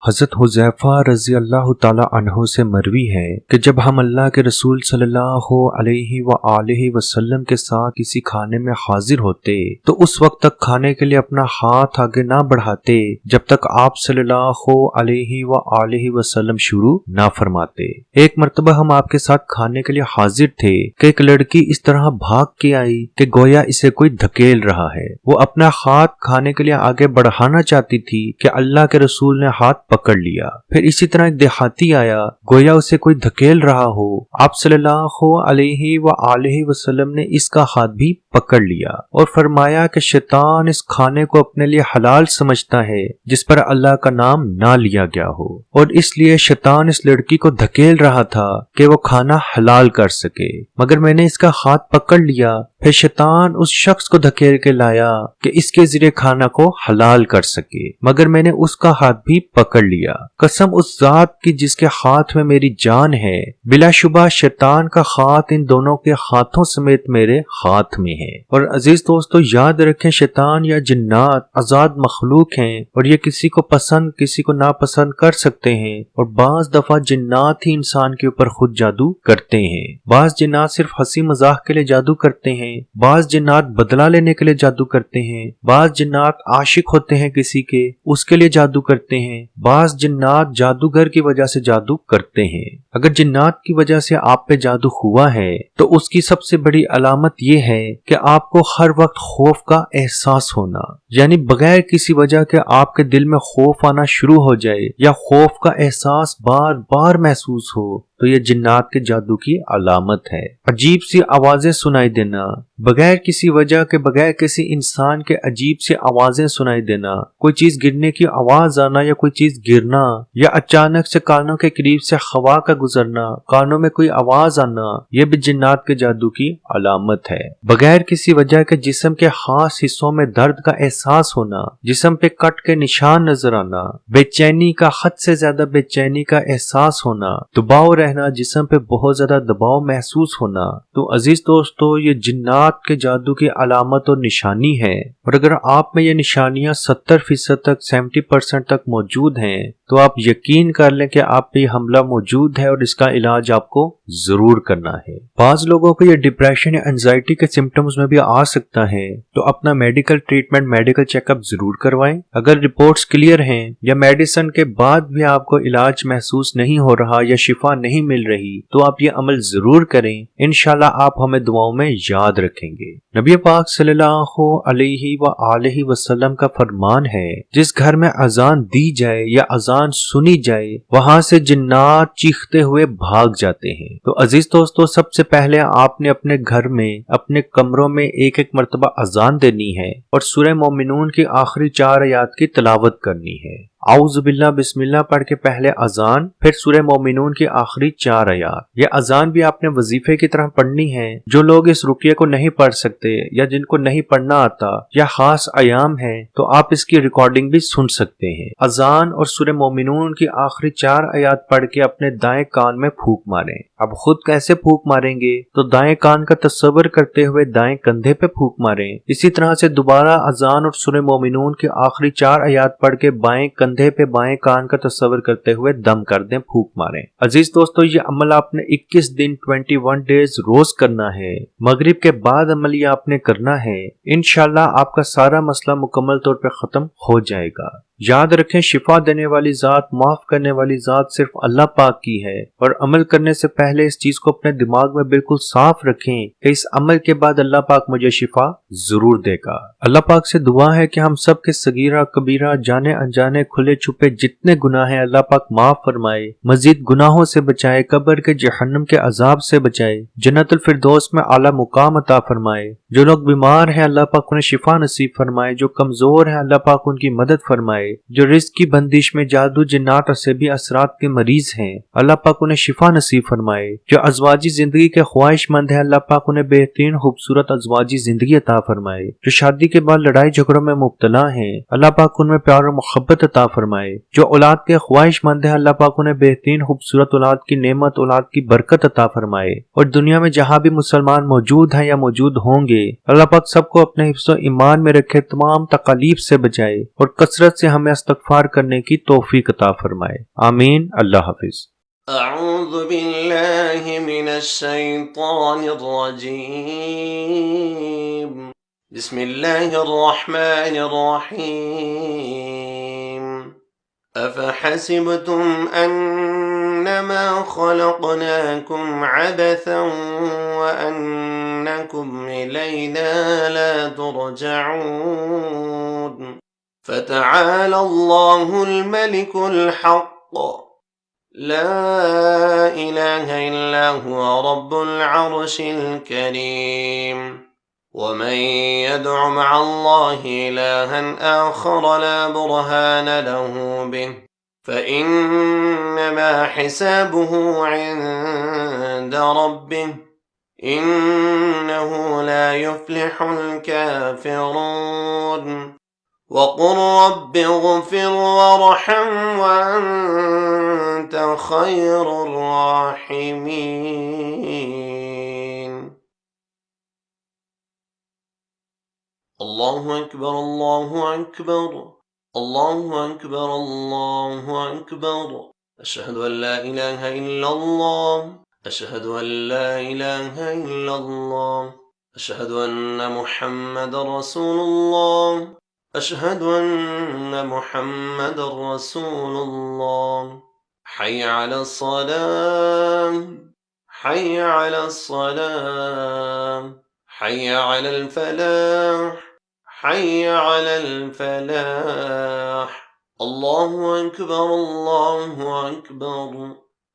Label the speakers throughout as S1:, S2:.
S1: حضرت حذیفہ رضی اللہ تعالی عنہ سے مروی ہے کہ جب ہم اللہ کے رسول صلی اللہ علیہ وآلہ وسلم کے ساتھ کسی کھانے میں حاضر ہوتے تو اس وقت تک کھانے کے لیے اپنا ہاتھ آگے نہ بڑھاتے جب تک آپ صلی اللہ علیہ وآلہ وسلم شروع نہ فرماتے۔ ایک مرتبہ ہم آپ کے ساتھ کھانے کے لیے حاضر تھے کہ ایک لڑکی اس طرح بھاگ کے آئی کہ گویا اسے کوئی دھکیل رہا ہے۔ وہ اپنا ہاتھ کھانے کے لیے آگے بڑھانا چاہتی تھی کہ اللہ کے رسول نے ہاتھ پکڑ لیا۔ پھر اسی طرح ایک دیہاتی آیا، گویا اسے کوئی دھکیل رہا ہو، آپ صلی اللہ علیہ وآلہ وسلم نے اس کا ہاتھ بھی پکڑ لیا اور فرمایا کہ شیطان اس کھانے کو اپنے لیے حلال سمجھتا ہے جس پر اللہ کا نام نہ لیا گیا ہو، اور اس لیے شیطان اس لڑکی کو دھکیل رہا تھا کہ وہ کھانا حلال کر سکے، مگر میں نے اس کا ہاتھ پکڑ لیا۔ پھر شیطان اس شخص کو دھکیل کے لایا کہ اس کے ذریعے کھانا کو حلال کر سکے، مگر میں نے اس کا ہاتھ بھی پکڑ لیا۔ قسم اس ذات کی جس کے ہاتھ میں میری جان ہے، بلا شبہ شیطان کا ہاتھ ان دونوں کے ہاتھوں سمیت میرے ہاتھ میں ہے۔ اور عزیز دوستو، یاد رکھیں شیطان یا جنات آزاد مخلوق ہیں اور یہ کسی کو پسند کسی کو ناپسند کر سکتے ہیں، اور بعض دفعہ جنات ہی انسان کے اوپر خود جادو کرتے ہیں۔ بعض جنات صرف ہنسی مذاق کے لیے جادو کرتے ہیں، بعض جنات بدلہ لینے کے لیے جادو کرتے ہیں، بعض جنات عاشق ہوتے ہیں کسی کے، اس کے لیے جادو کرتے ہیں، بعض جنات جادوگر کی وجہ سے جادو کرتے ہیں۔ اگر جنات کی وجہ سے آپ پہ جادو ہوا ہے تو اس کی سب سے بڑی علامت یہ ہے کہ آپ کو ہر وقت خوف کا احساس ہونا، یعنی بغیر کسی وجہ کے آپ کے دل میں خوف آنا شروع ہو جائے یا خوف کا احساس بار بار محسوس ہو، تو یہ جنات کے جادو کی علامت ہے۔ عجیب سی آوازیں سنائی دینا، بغیر کسی وجہ کے، بغیر کسی انسان کے عجیب سی آوازیں سنائی دینا، کوئی چیز گرنے کی آواز آنا یا کوئی چیز گرنا، یا اچانک سے کانوں کے قریب سے ہوا کا گزرنا، کانوں میں کوئی آواز آنا، یہ بھی جنات کے جادو کی علامت ہے۔ بغیر کسی وجہ کے جسم کے خاص حصوں میں درد کا احساس ہونا، جسم پہ کٹ کے نشان نظر آنا، بے چینی کا، حد سے زیادہ بے چینی کا احساس ہونا، دباؤ رہنا، جسم پہ بہت زیادہ دباؤ محسوس ہونا، تو عزیز دوستو یہ جنات کے جادو کی علامت اور نشانی ہے۔ اور اگر آپ میں یہ نشانیاں 70% تک، 70% تک موجود ہیں تو آپ یقین کر لیں کہ آپ پہ یہ حملہ موجود ہے اور اس کا علاج آپ کو ضرور کرنا ہے۔ بعض لوگوں کو یہ ڈپریشن یا انزائٹی کے سمٹمز میں بھی آ سکتا ہے، تو اپنا میڈیکل ٹریٹمنٹ، میڈیکل چیک اپ ضرور کروائیں۔ اگر رپورٹس کلیئر ہیں یا میڈیسن کے بعد بھی آپ کو علاج محسوس نہیں ہو رہا یا شفا نہیں مل رہی تو آپ یہ عمل ضرور کریں، انشاءاللہ آپ ہمیں دعاؤں میں یاد رکھیں گے۔ نبی پاک صلی اللہ علیہ وآلہ وسلم کا فرمان ہے، جس گھر میں اذان دی جائے یا اذان سنی جائے وہاں سے جنات چیختے ہوئے بھاگ جاتے ہیں۔ تو عزیز دوستو، سب سے پہلے آپ نے اپنے گھر میں، اپنے کمروں میں ایک ایک مرتبہ اذان دینی ہے اور سورہ مومنون کی آخری 4 آیات کی تلاوت کرنی ہے۔ اعوذ باللہ بسم اللہ پڑھ کے پہلے اذان، پھر سورہ مومنون کی آخری 4 آیات۔ یہ اذان بھی آپ نے وظیفے کی طرح پڑھنی ہے۔ جو لوگ اس رقیہ کو نہیں پڑھ سکتے یا جن کو نہیں پڑھنا آتا یا خاص ایام ہے تو آپ اس کی ریکارڈنگ بھی سن سکتے ہیں۔ اذان اور سورہ مومنون کی آخری 4 آیات پڑھ کے اپنے دائیں کان میں پھونک ماریں۔ اب خود کیسے پھونک ماریں گے؟ تو دائیں کان کا تصور کرتے ہوئے دائیں کندھے پہ پھونک ماریں۔ اسی طرح سے دوبارہ اذان اور سورہ مومنون کی آخری 4 آیات پڑھ کے بائیں کندھے پہ بائیں کان کا تصور کرتے ہوئے دم کر دیں، پھونک ماریں۔ عزیز دوستو، یہ عمل آپ نے 21 دن 21 ڈیز روز کرنا ہے۔ مغرب کے بعد عمل یہ آپ نے کرنا ہے، انشاءاللہ آپ کا سارا مسئلہ مکمل طور پہ ختم ہو جائے گا۔ یاد رکھیں، شفا دینے والی ذات، معاف کرنے والی ذات صرف اللہ پاک کی ہے، اور عمل کرنے سے پہلے اس چیز کو اپنے دماغ میں بالکل صاف رکھیں کہ اس عمل کے بعد اللہ پاک مجھے شفا ضرور دے گا۔ اللہ پاک سے دعا ہے کہ ہم سب کے صغیرہ کبیرہ، جانے انجانے، کھلے چھپے جتنے گناہ ہیں اللہ پاک معاف فرمائے، مزید گناہوں سے بچائے، قبر کے جہنم کے عذاب سے بچائے، جنت الفردوس میں اعلیٰ مقام عطا فرمائے۔ جو لوگ بیمار ہیں اللہ پاک انہیں شفا نصیب فرمائے، جو کمزور ہیں اللہ پاک ان کی مدد فرمائے، جو رزق کی بندش میں، جادو، جنات اور سبھی اثرات کے مریض ہیں اللہ پاک انہیں شفا نصیب فرمائے۔ فرمائے۔ جو ازواجی زندگی کے خواہش مند ہے اللہ پاک انہیں بہترین خوبصورت ازواجی زندگی عطا فرمائے۔ جو شادی کے بعد لڑائی جھگڑوں میں مبتلا ہیں اللہ پاک ان میں پیار و محبت عطا فرمائے۔ جو اولاد کے خواہش مند ہے اللہ پاک انہیں بہترین خوبصورت اولاد کی نعمت، اولاد کی برکت عطا فرمائے۔ اور دنیا میں جہاں بھی مسلمان موجود ہیں یا موجود ہوں گے اللہ پاک سب کو اپنے حفظ و ایمان میں رکھے، تمام تکالیف سے بچائے اور کثرت سے ہمیں استغفار کرنے کی توفیق عطا فرمائے۔ آمین۔ اللہ حافظ۔
S2: اعوذ باللہ من الشیطان الرجیم، بسم اللہ الرحمن الرحیم۔ افحسبتم انما خلقناکم عبثا وانکم الینا لا ترجعون، فتعالى الله الملك الحق لا إله إلا هو رب العرش الكريم، ومن يدع مع الله إلها آخر لا برهان له به فإنما حسابه عند ربه إنه لا يفلح الكافرون، وقل رب اغفر وارحم وأنت خير الراحمين۔ الله أكبر الله أكبر الله أكبر الله أكبر، أشهد أن لا إله إلا الله، أشهد أن لا إله إلا الله، أشهد أن محمد رسول الله، أشهد أن محمد رسول الله، حي على الصلاة حي على الصلاة، حي على الفلاح حي على الفلاح، الله أكبر الله أكبر،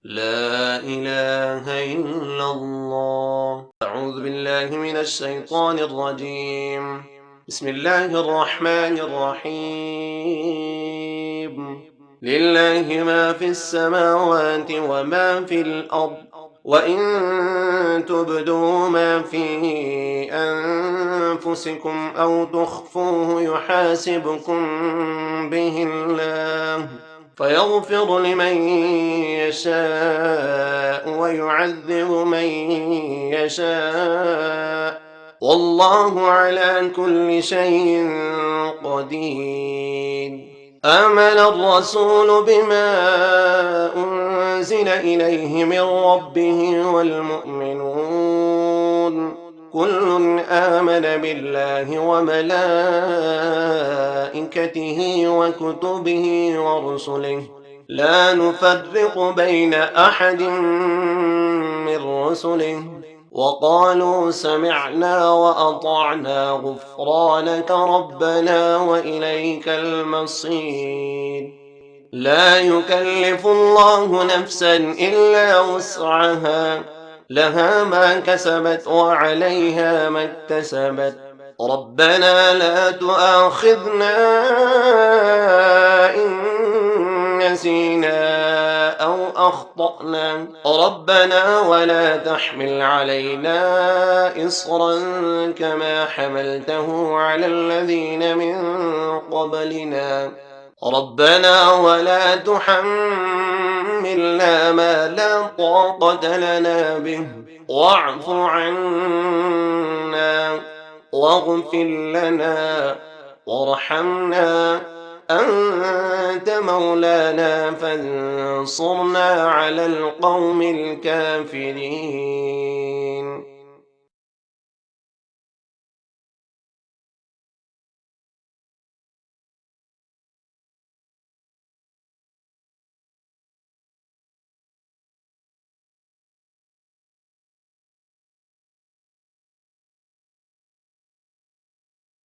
S2: لا إله إلا الله۔ أعوذ بالله من الشيطان الرجيم، بسم الله الرحمن الرحيم، لله ما في السماوات وما في الأرض، وإن تبدوا ما في أنفسكم أو تخفوه يحاسبكم به الله فيغفر لمن يشاء ويعذب من يشاء، والله على كل شيء قدير۔ آمن الرسول بما أنزل إليه من ربه والمؤمنون كل آمن بالله وملائكته وكتبه ورسله لا نفرق بين أحد من رسله وقالوا سمعنا وأطعنا غفرانك ربنا وإليك المصير۔ لا يكلف الله نفسا إلا وسعها، لها ما كسبت وعليها ما اكتسبت، ربنا لا تؤاخذنا إن نسينا أو أخطأنا، ربنا ولا تحمل علينا إصرا كما حملته على الذين من قبلنا، ربنا ولا تحملنا ما لا طاقة لنا به، واعف عنا واغفر لنا وارحمنا، أنت مولانا فانصرنا على القوم الكافرين۔